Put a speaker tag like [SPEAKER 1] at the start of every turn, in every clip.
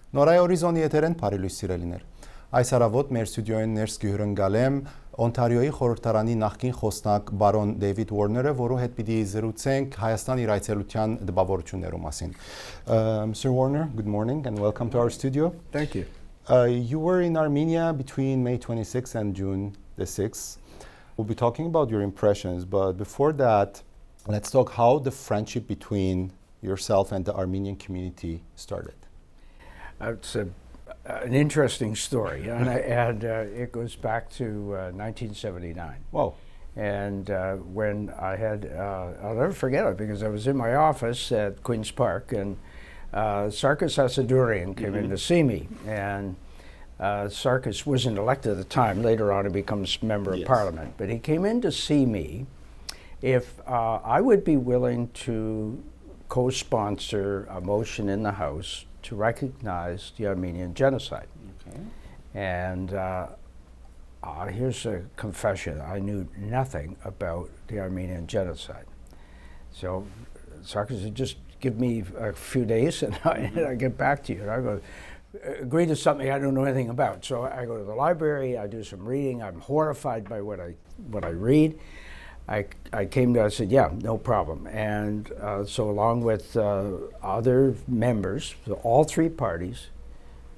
[SPEAKER 1] Նորայ օրիզոնի եթերեն բարի սիրելիներ։ Այս առավոտ մեր ստուդիոյին ներս կհյուրընկալ եմ Օնտարիոյի խորհրդարանի նախկին խոսնակ բարոն Դեյվիդ Ուորները, որով հետ պիտի զրուցենք Հայաստան իր այցելության դպավորություններու մասին. Mr. Warner, good morning and welcome to our studio.
[SPEAKER 2] Thank you.
[SPEAKER 1] You were in Armenia between May 26th and June the 6th. We'll be talking about your impressions, but before that, let's talk how the friendship between yourself and the Armenian community started.
[SPEAKER 2] It's an interesting story, and it goes back to 1979.
[SPEAKER 1] Wow.
[SPEAKER 2] And when I had, I'll never forget it because I was in my office at Queen's Park, and Sarkis Asadourian came in to see me, and Sarkis wasn't elected at the time. Later on, he becomes member of Parliament, but he came in to see me if I would be willing to co-sponsor a motion in the House to recognize the Armenian genocide.
[SPEAKER 1] Okay.
[SPEAKER 2] And here's a confession. I knew nothing about the Armenian genocide. So Sarkis said, just give me a few days and I'll get back to you. And I go, agree to something I don't know anything about. So I go to the library, I do some reading. I'm horrified by what I read. I came to, I said, yeah, no problem. And so along with other members, so all three parties,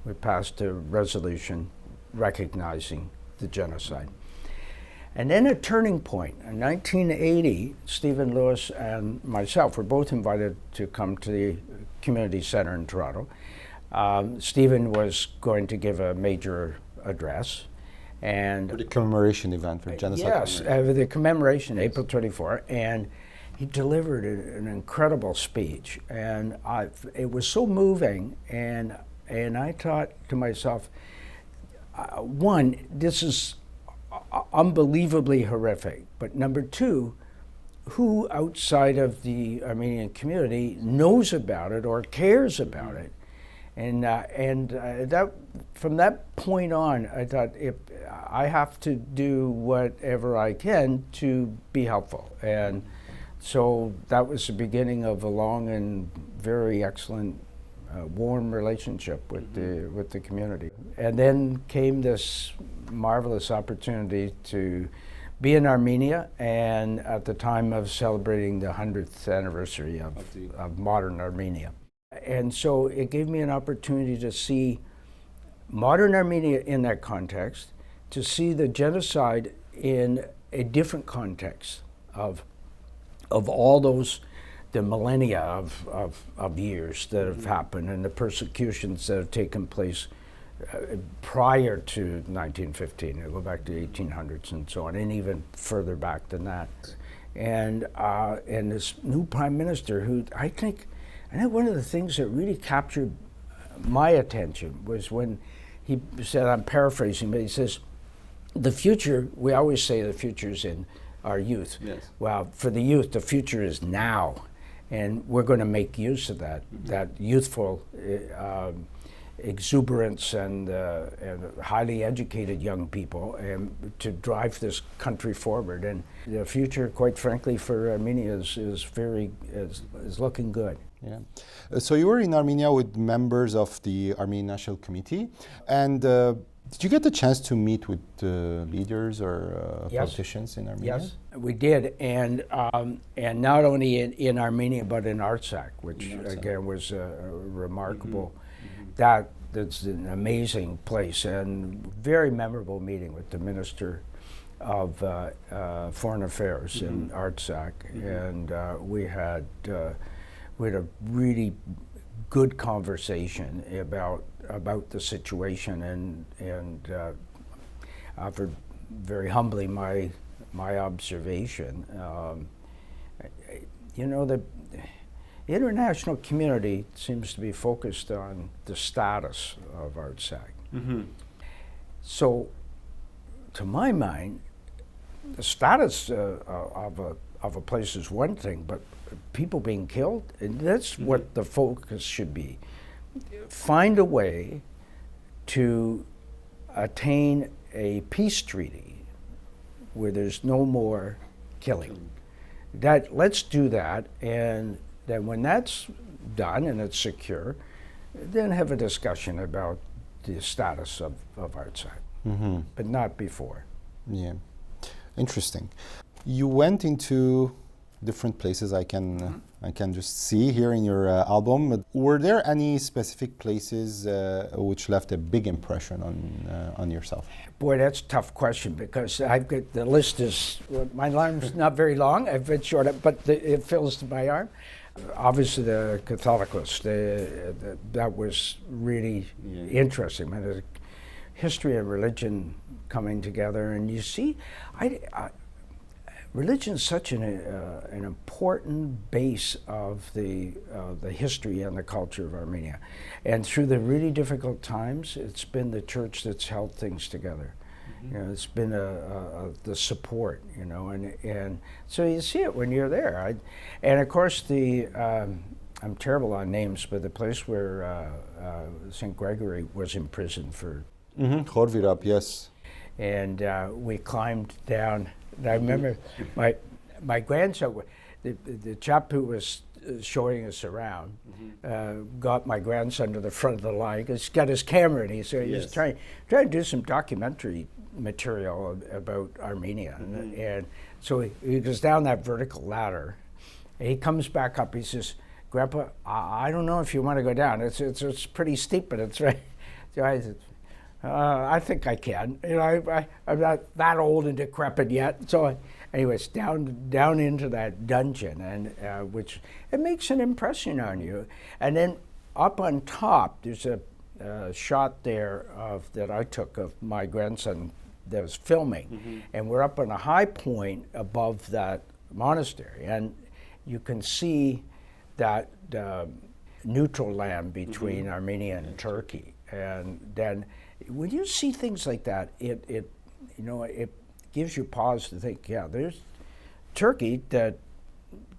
[SPEAKER 2] we passed a resolution recognizing the genocide. And then a turning point. In 1980, Stephen Lewis and myself were both invited to come to the community center in Toronto. Stephen was going to give a major address. And
[SPEAKER 1] For the commemoration event for genocide.
[SPEAKER 2] Yes, the commemoration, April 24, and he delivered an incredible speech, and it was so moving, and I thought to myself, one, this is unbelievably horrific, but number two, who outside of the Armenian community knows about it or cares about it? And that from that point on, I thought if I have to do whatever I can to be helpful, and so that was the beginning of a long and very excellent, warm relationship with the community. And then came this marvelous opportunity to be in Armenia, and at the time of celebrating the 100th anniversary of modern Armenia. And so it gave me an opportunity to see modern Armenia in that context, to see the genocide in a different context of all those, the millennia of years that have happened and the persecutions that have taken place prior to 1915. I go back to the 1800s and so on, and even further back than that. And this new prime minister who I think one of the things that really captured my attention was when he said, I'm paraphrasing, but he says, the future, we always say the future is in our youth.
[SPEAKER 1] Yes.
[SPEAKER 2] Well, for the youth, the future is now. And we're going to make use of that, that youthful exuberance and highly educated young people to drive this country forward. And the future, quite frankly, for Armenia is looking good.
[SPEAKER 1] Yeah. So you were in Armenia with members of the Armenian National Committee, and did you get the chance to meet with leaders or politicians in Armenia?
[SPEAKER 2] Yes, we did, and not only in Armenia but in Artsakh, which again was remarkable. That's an amazing place, and very memorable meeting with the Minister of Foreign Affairs in Artsakh, and we had a really good conversation about the situation, and offered very humbly my observation. The international community seems to be focused on the status of Artsakh. So, to my mind, the status of a place is one thing, but people being killed, and that's what the focus should be. Find a way to attain a peace treaty where there's no more killing. Let's do that, and then when that's done and it's secure, then have a discussion about the status of Artsakh, but not before.
[SPEAKER 1] Yeah, interesting. You went into different places. I can just see here in your album. But were there any specific places which left a big impression on yourself?
[SPEAKER 2] Boy, that's a tough question because I've got the list is my arm's not very long. I've been short, but it fills my arm. Obviously, the Catholicos, that was really interesting. Man, the history of religion coming together, and you see, religion is such an important base of the history and the culture of Armenia, and through the really difficult times, it's been the church that's held things together. You know, it's been the support, you know, and so you see it when you're there. And of course, I'm terrible on names, but the place where St. Gregory was imprisoned for.
[SPEAKER 1] Khor Virab, yes.
[SPEAKER 2] And we climbed down. And I remember my grandson, the chap who was showing us around, got my grandson to the front of the line. He's got his camera, and he was trying to do some documentary material about Armenia. And so he goes down that vertical ladder, and he comes back up. He says, "Grandpa, I don't know if you want to go down. It's pretty steep, but it's right." So I said, I think I can. You know, I'm not that old and decrepit yet. So, anyways, down into that dungeon, and which it makes an impression on you. And then up on top, there's a shot there that I took of my grandson that was filming, and we're up on a high point above that monastery, and you can see that neutral land between Armenia and Turkey, and then. When you see things like that, it gives you pause to think. Yeah, there's Turkey that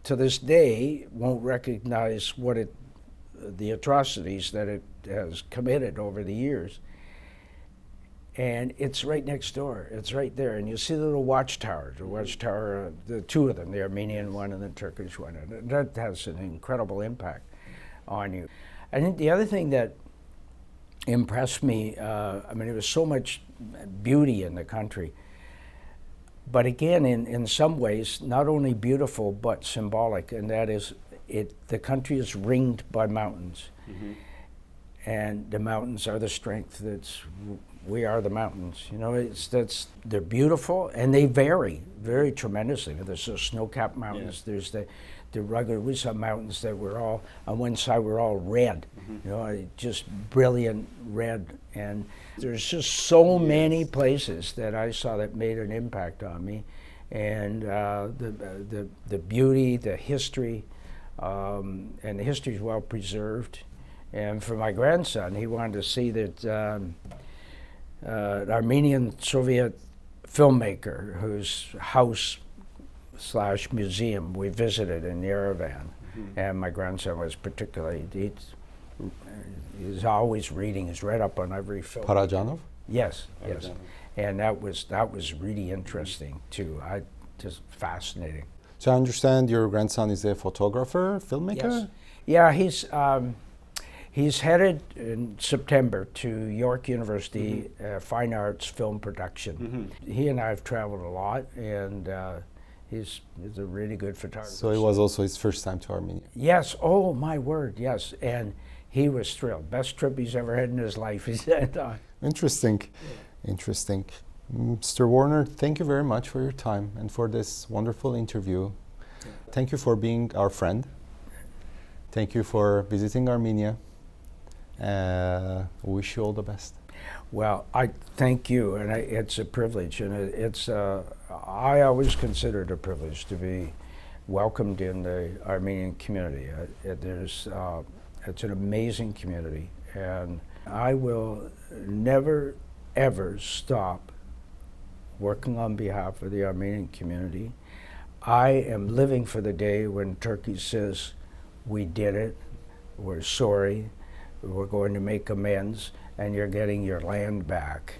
[SPEAKER 2] to this day won't recognize the atrocities that it has committed over the years, and it's right next door. It's right there, and you see the little watchtower. The watchtower, the two of them, the Armenian one and the Turkish one, and that has an incredible impact on you. I think the other thing that impressed me. I mean, there was so much beauty in the country. But again, in some ways, not only beautiful, but symbolic, and that is, the country is ringed by mountains. And the mountains are the strength. We are the mountains. You know, they're beautiful, and they vary very tremendously. There's the snow-capped mountains, there's the rugged, we saw mountains that were all, on one side were all red, you know, just brilliant red. And there's just so many places that I saw that made an impact on me. And the beauty, the history, and the history is well preserved. And for my grandson, he wanted to see that an Armenian Soviet filmmaker whose house / museum we visited in Yerevan, and my grandson was particularly, he's always reading, he's read up on every film.
[SPEAKER 1] Parajanov?
[SPEAKER 2] Yes, yes. And that was really interesting too. Just fascinating.
[SPEAKER 1] So I understand your grandson is a photographer, filmmaker?
[SPEAKER 2] Yes. Yeah, he's headed in September to York University Fine Arts Film Production. He and I have traveled a lot, and he's a really good photographer.
[SPEAKER 1] So it was also his first time to Armenia?
[SPEAKER 2] Yes, oh my word, yes. And he was thrilled. Best trip he's ever had in his life, he said.
[SPEAKER 1] Interesting, interesting. Mr. Warner, thank you very much for your time and for this wonderful interview. Thank you for being our friend. Thank you for visiting Armenia. Wish you all the best.
[SPEAKER 2] Well, I thank you, and it's a privilege, and I always consider it a privilege to be welcomed in the Armenian community. It's an amazing community, and I will never, ever stop working on behalf of the Armenian community. I am living for the day when Turkey says, we did it, we're sorry, we're going to make amends, and you're getting your land back.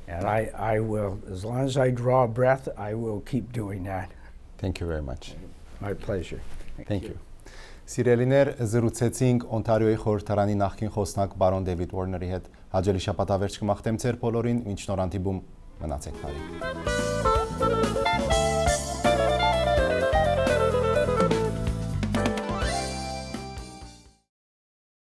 [SPEAKER 2] And I will, as long as I draw breath, I will keep doing that.
[SPEAKER 1] Thank you very much.
[SPEAKER 2] My pleasure.
[SPEAKER 1] Thank you. Սիրելիներ, զրուցեցինք Օնտարիոյի խորհրդարանի նախկին խոսնակ բարոն Դեվիդ Ուորների հետ։ Հաջելի շաբաթավերջ կմաղթեմ ձեր բոլորին, մինչ նոր հանդիպում մնացեք բարի։